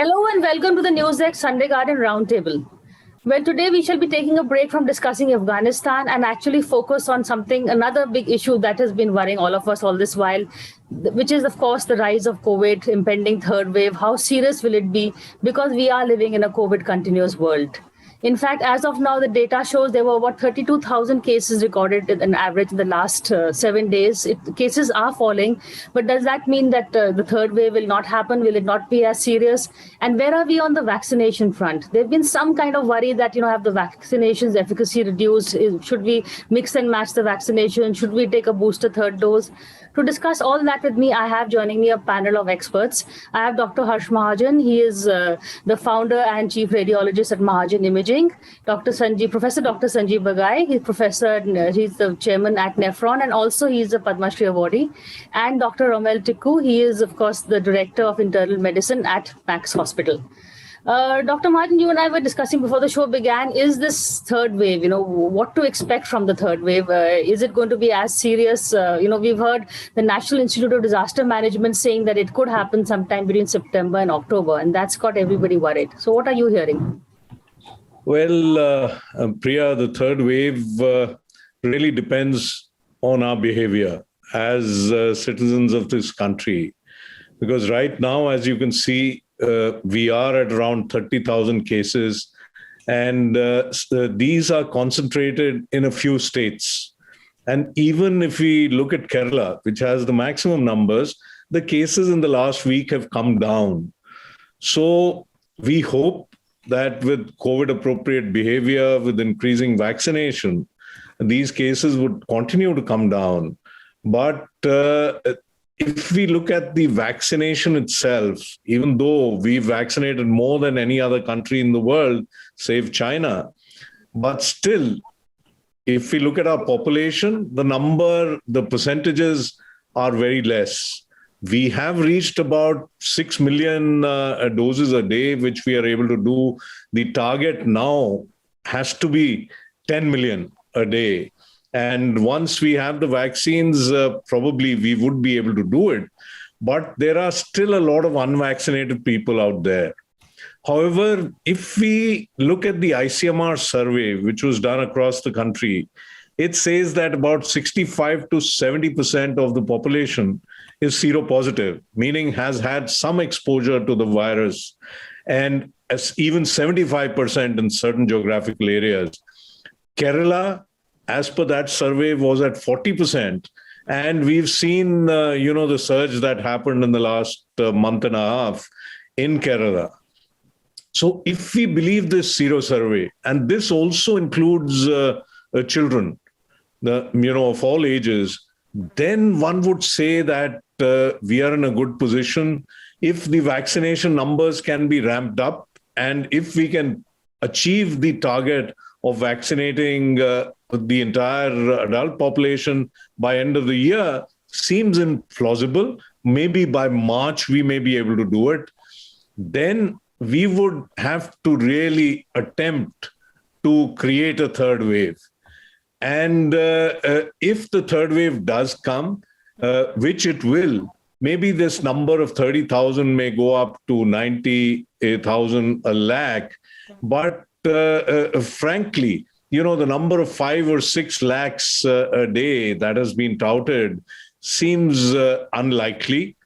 Hello and welcome to the NewsX Sunday Garden Roundtable. Well, today we shall be taking a break from discussing Afghanistan and actually focus on another big issue that has been worrying all of us all this while, which is, of course, the rise of COVID, impending third wave. How serious will it be? Because we are living in a COVID continuous world. In fact, as of now, the data shows there were about 32,000 cases recorded in average in the last 7 days. Cases are falling, but does that mean that the third wave will not happen? Will it not be as serious? And where are we on the vaccination front? There's been some kind of worry that, have the vaccinations efficacy reduced? Should we mix and match the vaccination? Should we take a booster third dose? To discuss all that with me, I have joining me a panel of experts. I have Dr. Harsh Mahajan. He is the founder and chief radiologist at Mahajan Imaging. Professor Dr. Sanjeev Bagai, he's the chairman at Nephron, and also he's a Padma Shri awardee. And Dr. Romel Tikku, he is, of course, the director of internal medicine at Max Hospital. Dr. Mahajan, you and I were discussing before the show began, is this third wave, what to expect from the third wave? Is it going to be as serious? We've heard the National Institute of Disaster Management saying that it could happen sometime between September and October, and that's got everybody worried. So what are you hearing? Well, Priya, the third wave really depends on our behavior as citizens of this country. Because right now, as you can see, we are at around 30,000 cases, and these are concentrated in a few states. And even if we look at Kerala, which has the maximum numbers, the cases in the last week have come down. So we hope that with COVID-appropriate behavior, with increasing vaccination, these cases would continue to come down. But if we look at the vaccination itself, even though we've vaccinated more than any other country in the world, save China, but still, if we look at our population, the percentages are very less. We have reached about 6 million doses a day, which we are able to do. The target now has to be 10 million a day. And once we have the vaccines, probably we would be able to do it. But there are still a lot of unvaccinated people out there. However, if we look at the ICMR survey, which was done across the country, it says that about 65 to 70% of the population is seropositive, meaning has had some exposure to the virus, and even 75% in certain geographical areas. Kerala, as per that survey, was at 40%. And we've seen, the surge that happened in the last month and a half in Kerala. So if we believe this Sero survey, and this also includes children, of all ages, then one would say that we are in a good position. If the vaccination numbers can be ramped up, and if we can achieve the target of vaccinating the entire adult population by end of the year, seems implausible. Maybe by March, we may be able to do it. Then we would have to really attempt to create a third wave. And if the third wave does come, which it will, maybe this number of 30,000 may go up to 90,000, a lakh. But frankly, the number of 5 or 6 lakhs a day that has been touted seems unlikely,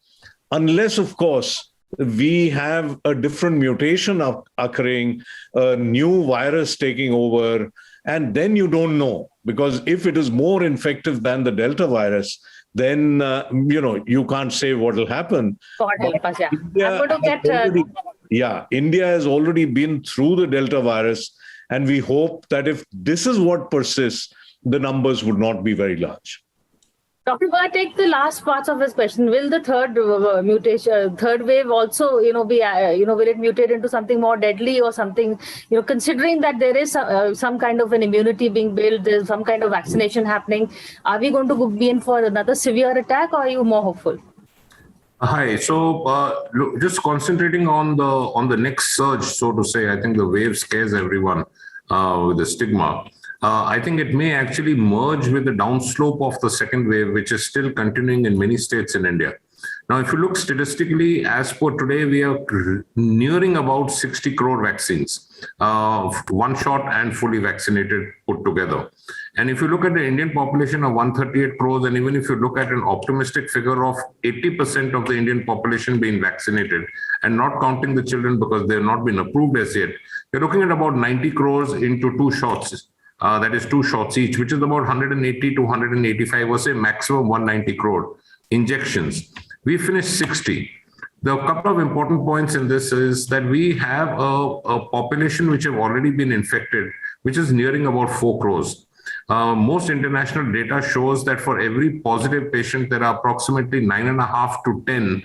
unless, of course, we have a different mutation occurring, a new virus taking over, and then you don't know. Because if it is more infective than the Delta virus, then, you can't say what will happen. God help us, yeah. India has already been through the Delta virus. And we hope that if this is what persists, the numbers would not be very large. Dr. Bhatt, take the last parts of this question. Will the third wave also, will it mutate into something more deadly or something, considering that there is some kind of an immunity being built, there's some kind of vaccination happening. Are we going to be in for another severe attack, or are you more hopeful? Hi. So just concentrating on the next surge, so to say, I think the wave scares everyone with the stigma. I think it may actually merge with the downslope of the second wave, which is still continuing in many states in India. Now, if you look statistically, as per today, we are nearing about 60 crore vaccines, one shot and fully vaccinated put together. And if you look at the Indian population of 138 crores, and even if you look at an optimistic figure of 80% of the Indian population being vaccinated, and not counting the children because they have not been approved as yet, you're looking at about 90 crores into two shots. That is two shots each, which is about 180 to 185, or say maximum 190 crore injections. We finished 60. The couple of important points in this is that we have a population which have already been infected, which is nearing about 4 crores. Most international data shows that for every positive patient, there are approximately 9.5 to 10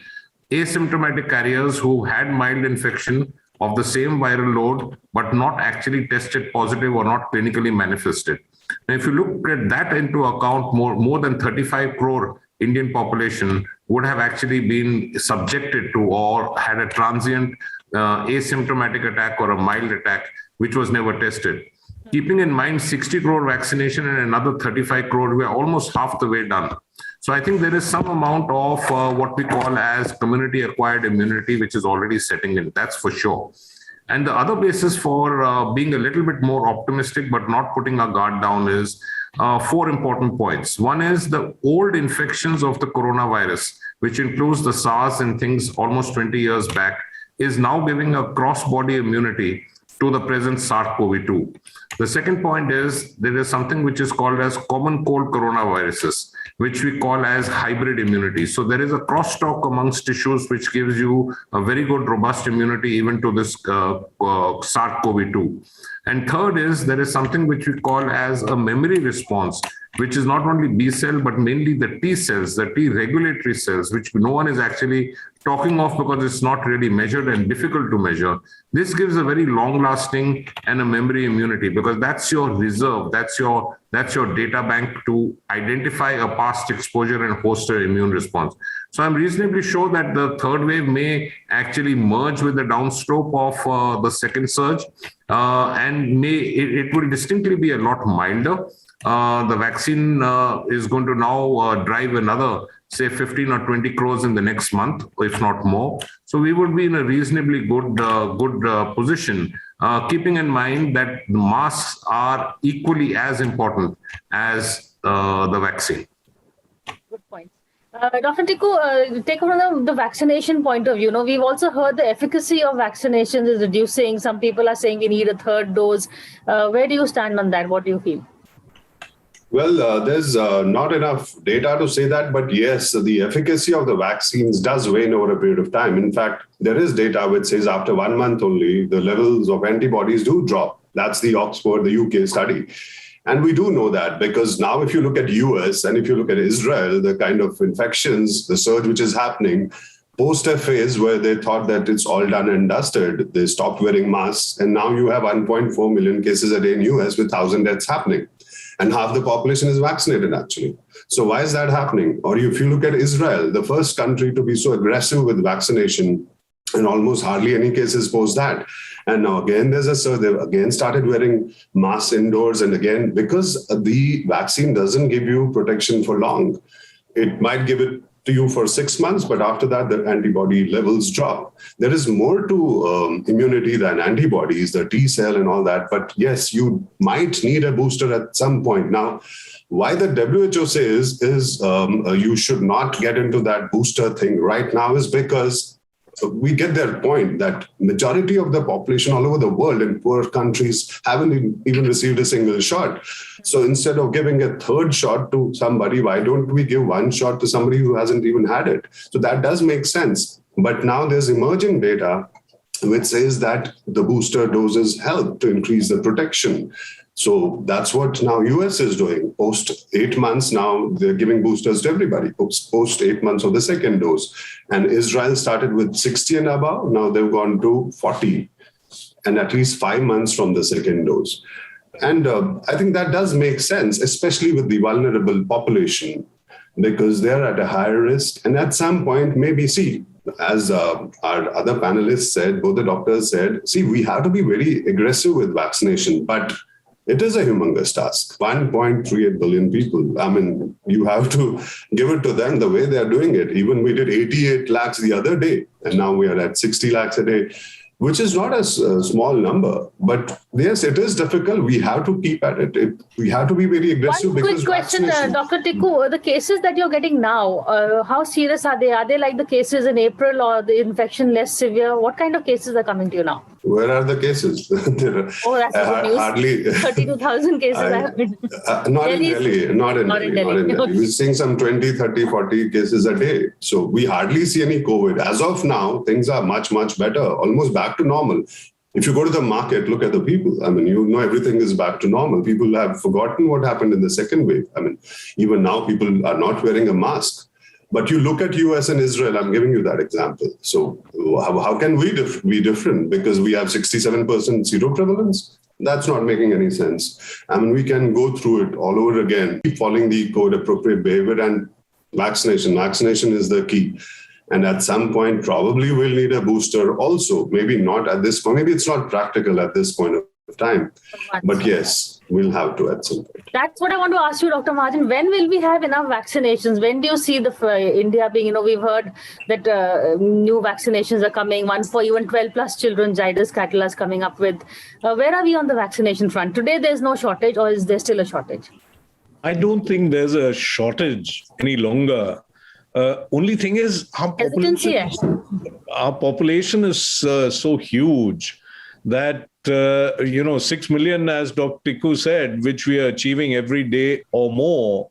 asymptomatic carriers who had mild infection of the same viral load, but not actually tested positive or not clinically manifested. Now, if you look at that into account, more than 35 crore Indian population would have actually been subjected to or had a transient asymptomatic attack or a mild attack, which was never tested. Keeping in mind 60 crore vaccination and another 35 crore, we are almost half the way done. So I think there is some amount of what we call as community acquired immunity, which is already setting in, that's for sure. And the other basis for being a little bit more optimistic, but not putting our guard down is 4 important points. One is the old infections of the coronavirus, which includes the SARS and things almost 20 years back, is now giving a cross-body immunity to the present SARS-CoV-2. The second point is there is something which is called as common cold coronaviruses, which we call as hybrid immunity. So there is a crosstalk amongst tissues, which gives you a very good robust immunity even to this SARS-CoV-2. And third is there is something which we call as a memory response, which is not only B cell, but mainly the T cells, the T regulatory cells, which no one is actually talking of because it's not really measured and difficult to measure. This gives a very long lasting and a memory immunity because that's your reserve. That's your data bank to identify a past exposure and host an immune response. So I'm reasonably sure that the third wave may actually merge with the downslope of the second surge, and it will distinctly be a lot milder. The vaccine is going to now drive another, say, 15 or 20 crores in the next month, if not more. So we would be in a reasonably good position, keeping in mind that masks are equally as important as the vaccine. Good point. Dr. Tikku, take from the vaccination point of view. We've also heard the efficacy of vaccinations is reducing. Some people are saying we need a third dose. Where do you stand on that? What do you feel? Well, there's not enough data to say that, but yes, the efficacy of the vaccines does wane over a period of time. In fact, there is data which says after 1 month only, the levels of antibodies do drop. That's the Oxford, the UK study. And we do know that because now if you look at US and if you look at Israel, the kind of infections, the surge which is happening, post a phase where they thought that it's all done and dusted, they stopped wearing masks. And now you have 1.4 million cases a day in US with 1,000 deaths happening. And half the population is vaccinated, actually. So why is that happening? Or if you look at Israel, the first country to be so aggressive with vaccination, and almost hardly any cases post that. And now again, there's a surge. They've again started wearing masks indoors. And again, because the vaccine doesn't give you protection for long, it might give it to you for 6 months, but after that, the antibody levels drop. There is more to immunity than antibodies, the T cell and all that. But yes, you might need a booster at some point. Now, why the WHO says is you should not get into that booster thing right now is because we get their point that majority of the population all over the world in poor countries haven't even received a single shot. So instead of giving a third shot to somebody, why don't we give one shot to somebody who hasn't even had it? So that does make sense. But now there's emerging data which says that the booster doses help to increase the protection. So that's what now US is doing. Post 8 months now, they're giving boosters to everybody, post 8 months of the second dose. And Israel started with 60 and above. Now they've gone to 40 and at least 5 months from the second dose. And I think that does make sense, especially with the vulnerable population, because they're at a higher risk. And at some point, maybe as our other panelists said, both the doctors said, we have to be very aggressive with vaccination, but It is a humongous task. 1.38 billion people. I mean, you have to give it to them the way they are doing it. Even we did 88 lakhs the other day, and now we are at 60 lakhs a day, which is not a small number. But yes, it is difficult. We have to keep at it. We have to be very aggressive. One quick question, Dr. Tikku, the cases that you're getting now, how serious are they? Are they like the cases in April, or the infection less severe? What kind of cases are coming to you now? Where are the cases? Oh, that's good news. Hardly 32,000 cases. Not in Delhi. Not in Delhi. We're seeing some 20, 30, 40 cases a day. So we hardly see any COVID. As of now, things are much, much better, almost back to normal. If you go to the market, look at the people. I mean, you know, everything is back to normal. People have forgotten what happened in the second wave. I mean, even now people are not wearing a mask. But you look at US and Israel, I'm giving you that example. So how can we be different? Because we have 67% zero prevalence? That's not making any sense. I mean, we can go through it all over again, keep following the code, appropriate behavior, and vaccination. Vaccination is the key. And at some point, probably we'll need a booster also. Maybe not at this point. Maybe it's not practical at this point of time. But yes, we'll have to at some point. That's what I want to ask you, Dr. Mahajan. When will we have enough vaccinations? When do you see India being, we've heard that new vaccinations are coming, one for even 12 plus children, Zydus Catala is coming up with. Where are we on the vaccination front? Today, there's no shortage, or is there still a shortage? I don't think there's a shortage any longer. Only thing is, our population is so huge that 6 million, as Dr. Tikku said, which we are achieving every day or more,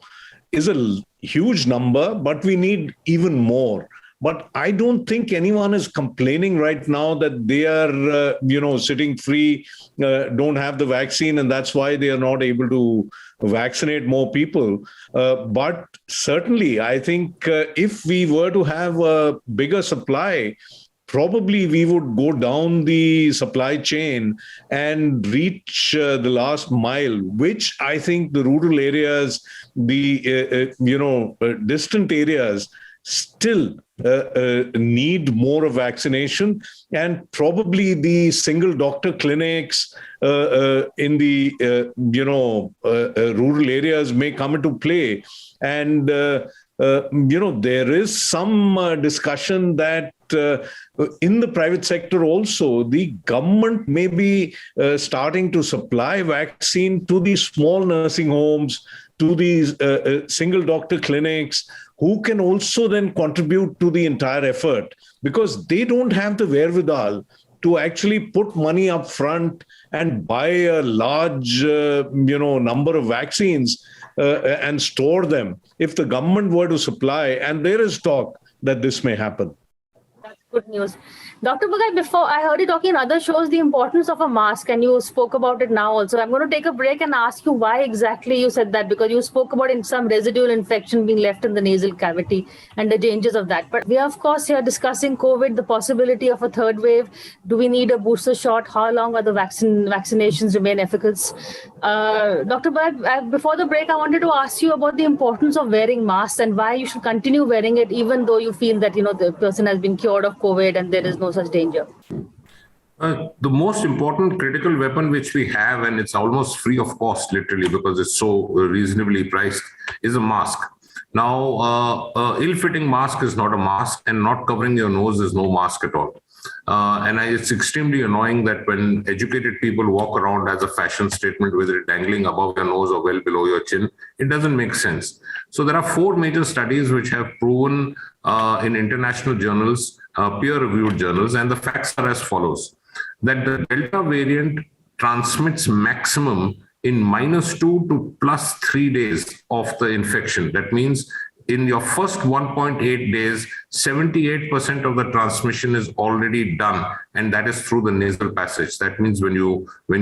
is a huge number, but we need even more. But I don't think anyone is complaining right now that they are, sitting free, don't have the vaccine, and that's why they are not able to vaccinate more people. But certainly, I think if we were to have a bigger supply, probably we would go down the supply chain and reach the last mile, which I think the rural areas, the distant areas still need more of vaccination, and probably the single doctor clinics in the rural areas may come into play. And there is some discussion that in the private sector also, the government may be starting to supply vaccine to these small nursing homes, to these single doctor clinics, who can also then contribute to the entire effort, because they don't have the wherewithal to actually put money up front and buy a large number of vaccines and store them. If the government were to supply, and there is talk that this may happen. That's good news. Dr. Bhagat, before I heard you talking in other shows, the importance of a mask, and you spoke about it now also. I'm going to take a break and ask you why exactly you said that, because you spoke about some residual infection being left in the nasal cavity and the dangers of that. But we are, of course, here discussing COVID, the possibility of a third wave. Do we need a booster shot? How long are the vaccinations remain efficacious? Dr. Bhagat, before the break, I wanted to ask you about the importance of wearing masks and why you should continue wearing it, even though you feel that, the person has been cured of COVID and there is no such danger. The most important critical weapon which we have, and it's almost free of cost, literally, because it's so reasonably priced, is a mask. Now, ill-fitting mask is not a mask, and not covering your nose is no mask at all. It's extremely annoying that when educated people walk around as a fashion statement with it dangling above your nose or well below your chin, it doesn't make sense. So there are 4 major studies which have proven in international journals, peer-reviewed journals, and the facts are as follows: that the Delta variant transmits maximum in -2 to +3 days of the infection. That means in your first 1.8 days, 78% of the transmission is already done, and that is through the nasal passage. That means when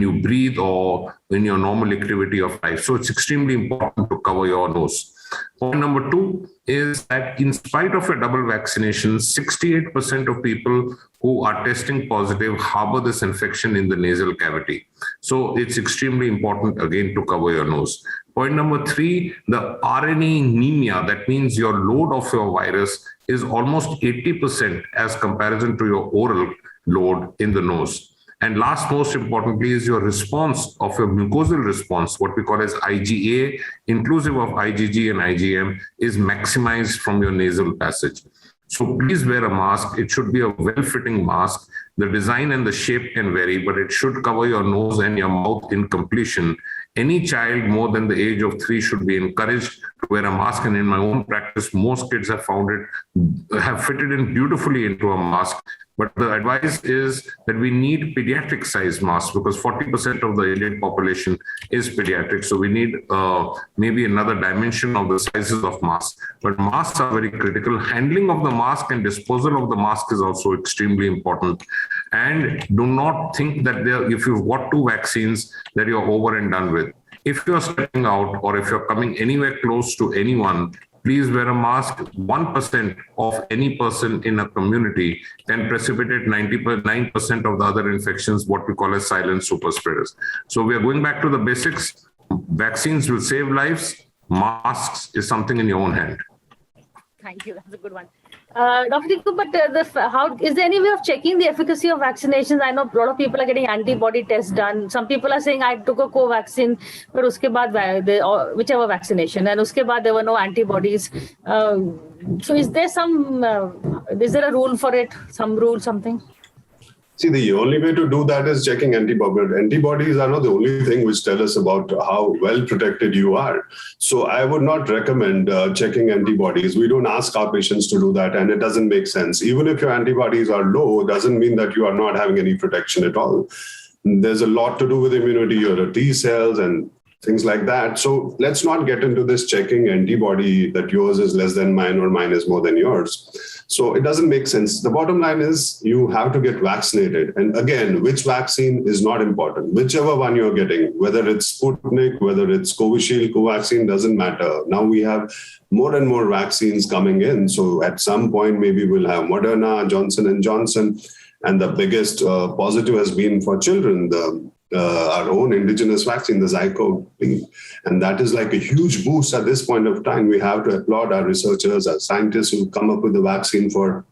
you breathe or in your normal activity of life. So it's extremely important to cover your nose. Point number 2 is that in spite of a double vaccination, 68% of people who are testing positive harbor this infection in the nasal cavity. So it's extremely important, again, to cover your nose. Point number 3, the RNA anemia, that means your load of your virus is almost 80% as comparison to your oral load in the nose. And last, most importantly, is your response of your mucosal response, what we call as IgA, inclusive of IgG and IgM, is maximized from your nasal passage. So please wear a mask. It should be a well-fitting mask. The design and the shape can vary, but it should cover your nose and your mouth in completion. Any child more than the age of 3 should be encouraged to wear a mask. And in my own practice, most kids have fitted in beautifully into a mask. But the advice is that we need pediatric size masks because 40% of the Indian population is pediatric. So we need maybe another dimension of the sizes of masks. But masks are very critical. Handling of the mask and disposal of the mask is also extremely important. And do not think that if you've got 2 vaccines, that you're over and done with. If you're stepping out or if you're coming anywhere close to anyone, please wear a mask. 1% of any person in a community can precipitate 99% of the other infections, what we call as silent super spreaders. So we are going back to the basics. Vaccines will save lives. Masks is something in your own hand. Thank you. That's a good one. Dr. Tiku, but how is there any way of checking the efficacy of vaccinations? I know a lot of people are getting antibody tests done. Some people are saying I took a co-vaccine, but uske baad whichever vaccination, and uske baad there were no antibodies. So is there a rule for it? Some rule, something? See, the only way to do that is checking antibodies. Antibodies are not the only thing which tell us about how well protected you are. So I would not recommend checking antibodies. We don't ask our patients to do that, and it doesn't make sense. Even if your antibodies are low, it doesn't mean that you are not having any protection at all. There's a lot to do with immunity, your T cells and things like that. So let's not get into this checking antibody that yours is less than mine or mine is more than yours. So it doesn't make sense. The bottom line is you have to get vaccinated. And again, which vaccine is not important. Whichever one you're getting, whether it's Sputnik, whether it's Covishield, Covaxin, doesn't matter. Now we have more and more vaccines coming in. So at some point, maybe we'll have Moderna, Johnson & Johnson. And the biggest positive has been for children, our own indigenous vaccine, the Zyco. And that is like a huge boost at this point of time. We have to applaud our researchers, our scientists who come up with the vaccine for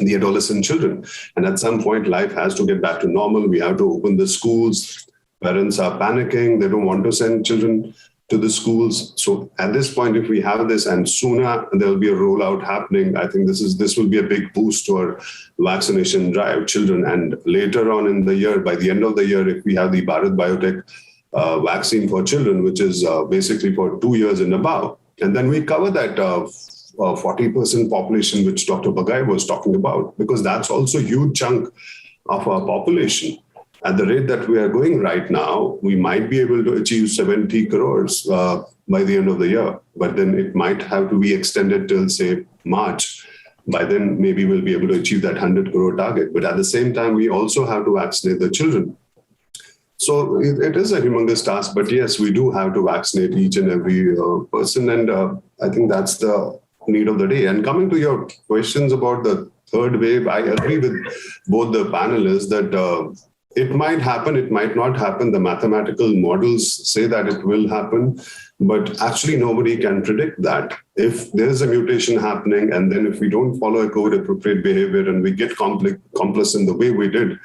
the adolescent children. And at some point, life has to get back to normal. We have to open the schools. Parents are panicking. They don't want to send children to the schools. So at this point, if we have this and sooner there'll be a rollout happening, I think this will be a big boost to our vaccination drive, children. And later on in the year, by the end of the year, if we have the Bharat Biotech vaccine for children, which is basically for 2 years and above, and then we cover that 40% population, which Dr. Bagai was talking about, because that's also a huge chunk of our population. At the rate that we are going right now, we might be able to achieve 70 crores by the end of the year. But then it might have to be extended till, say, March. By then, maybe we'll be able to achieve that 100 crore target. But at the same time, we also have to vaccinate the children. So it is a humongous task. But yes, we do have to vaccinate each and every person. And I think that's the need of the day. And coming to your questions about the third wave, I agree with both the panelists that it might happen, it might not happen. The mathematical models say that it will happen, but actually nobody can predict that. If there is a mutation happening, and then if we don't follow a COVID-appropriate behavior and we get complacent the way we did,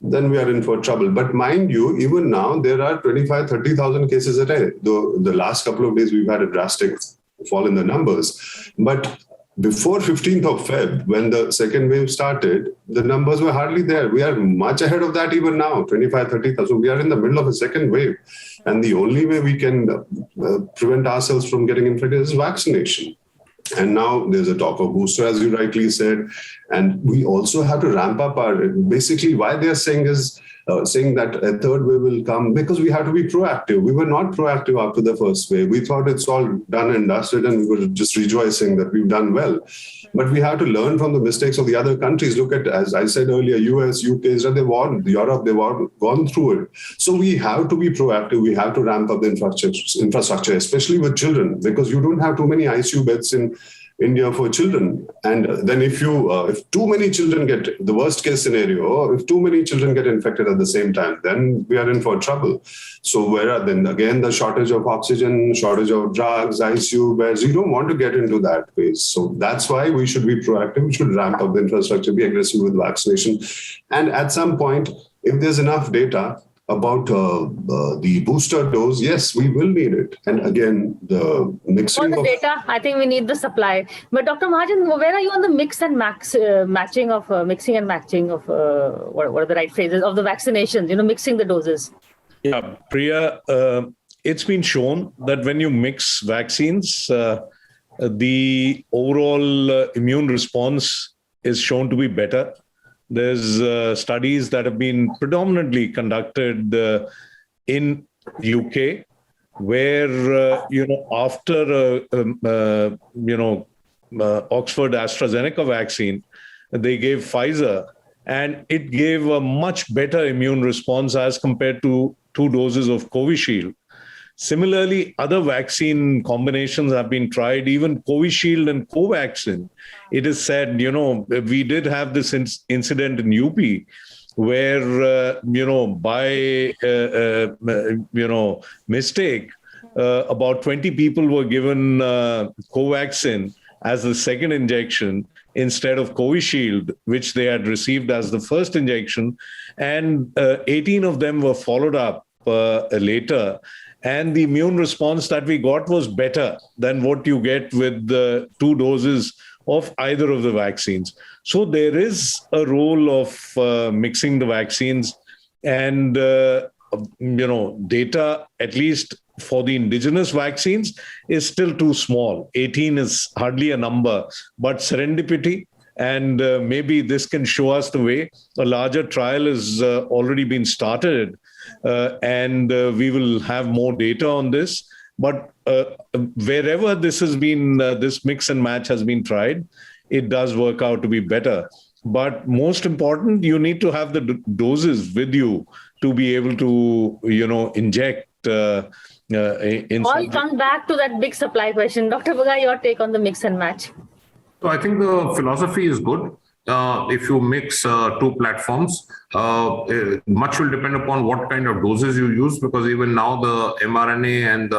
then we are in for trouble. But mind you, even now, there are 25, 30,000 cases a day. The last couple of days, we've had a drastic fall in the numbers. But before 15th of Feb, when the second wave started, the numbers were hardly there. We are much ahead of that even now, 25, 30,000. We are in the middle of a second wave. And the only way we can prevent ourselves from getting infected is vaccination. And now there's a talk of booster, as you rightly said. And we also have to ramp up basically why they're saying is, saying that a third wave will come, because we have to be proactive. We were not proactive after the first wave. We thought it's all done and dusted, and we were just rejoicing that we've done well. But we have to learn from the mistakes of the other countries. Look at, as I said earlier, US, UK, Israel, Europe, they've all gone through it. So we have to be proactive. We have to ramp up the infrastructure, especially with children, because you don't have too many ICU beds in India for children. And then if too many children get, the worst case scenario, if too many children get infected at the same time, then we are in for trouble. So then again, the shortage of oxygen, shortage of drugs, ICU beds, you don't want to get into that phase. So that's why we should be proactive. We should ramp up the infrastructure, be aggressive with vaccination. And at some point, if there's enough data about the booster dose, yes, we will need it. And again, the mixing For the data, I think we need the supply. But Dr. Mahajan, where are you on the mix and matching of mixing and matching of what are the right phrases of the vaccinations? Mixing the doses. Yeah, Priya, it's been shown that when you mix vaccines, the overall immune response is shown to be better. There's studies that have been predominantly conducted in UK, where after Oxford AstraZeneca vaccine, they gave Pfizer, and it gave a much better immune response as compared to 2 doses of Covishield. Similarly, other vaccine combinations have been tried, even Covishield and Covaxin. It is said, we did have this incident in UP where, by, mistake, about 20 people were given Covaxin as the second injection instead of Covishield, which they had received as the first injection. And 18 of them were followed up later. And the immune response that we got was better than what you get with the 2 doses of either of the vaccines. So there is a role of mixing the vaccines, and, data, at least for the indigenous vaccines, is still too small. 18 is hardly a number, but serendipity, and maybe this can show us the way. A larger trial has already been started, and we will have more data on this. But wherever this has been, this mix and match has been tried, it does work out to be better. But most important, you need to have the doses with you to be able to, inject. All come back to that big supply question. Dr. Baga, your take on the mix and match. So I think the philosophy is good. If you mix 2 platforms, much will depend upon what kind of doses you use, because even now the mRNA and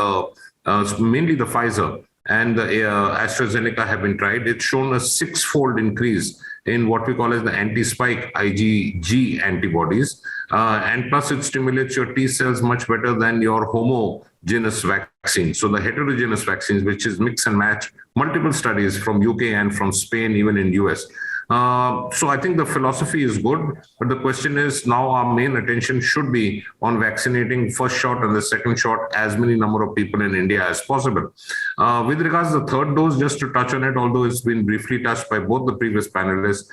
mainly the Pfizer and the AstraZeneca have been tried. It's shown a 6-fold increase in what we call as the anti-spike IgG antibodies. And plus it stimulates your T cells much better than your homogeneous vaccine. So the heterogeneous vaccines, which is mix and match, multiple studies from UK and from Spain, even in US. So I think the philosophy is good, but the question is now our main attention should be on vaccinating first shot and the second shot as many number of people in India as possible. With regards to the third dose, just to touch on it, although it's been briefly touched by both the previous panelists,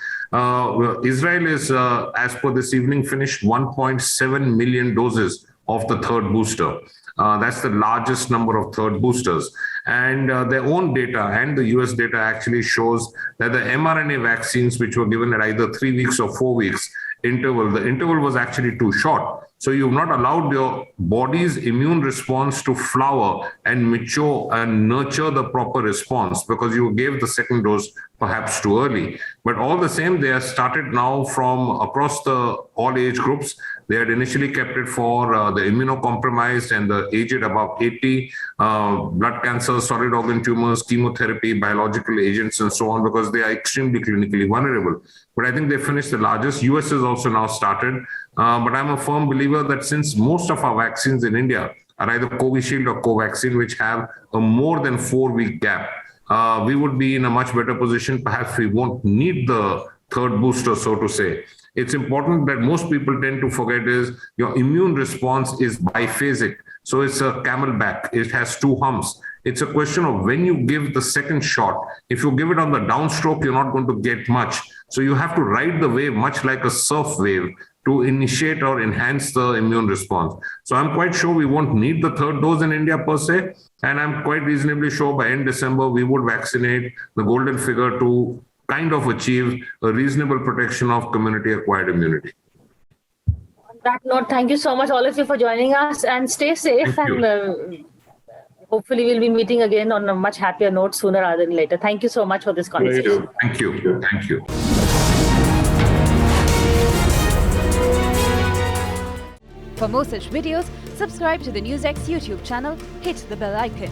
Israel is, as per this evening, finished 1.7 million doses of the third booster. That's the largest number of third boosters. And their own data and the US data actually shows that the mRNA vaccines, which were given at either 3 weeks or 4 weeks interval, the interval was actually too short. So you've not allowed your body's immune response to flower and mature and nurture the proper response, because you gave the second dose perhaps too early. But all the same, they have started now from across the all age groups. They had initially kept it for the immunocompromised and the aged above 80, blood cancer, solid organ tumors, chemotherapy, biological agents, and so on, because they are extremely clinically vulnerable. But I think they finished the largest. US has also now started. But I'm a firm believer that since most of our vaccines in India are either Covishield or Covaxin, which have a more than 4-week gap, we would be in a much better position. Perhaps we won't need the third booster, so to say. It's important that most people tend to forget is your immune response is biphasic. So it's a camelback. It has 2 humps. It's a question of when you give the second shot. If you give it on the downstroke, you're not going to get much. So you have to ride the wave much like a surf wave to initiate or enhance the immune response. So I'm quite sure we won't need the third dose in India per se. And I'm quite reasonably sure by end December, we would vaccinate the golden figure to kind of achieve a reasonable protection of community-acquired immunity. On that note, thank you so much, all of you, for joining us, and stay safe. And hopefully we'll be meeting again on a much happier note sooner rather than later. Thank you so much for this conversation. Thank you. Thank you. For more such videos, subscribe to the NewsX YouTube channel, hit the bell icon.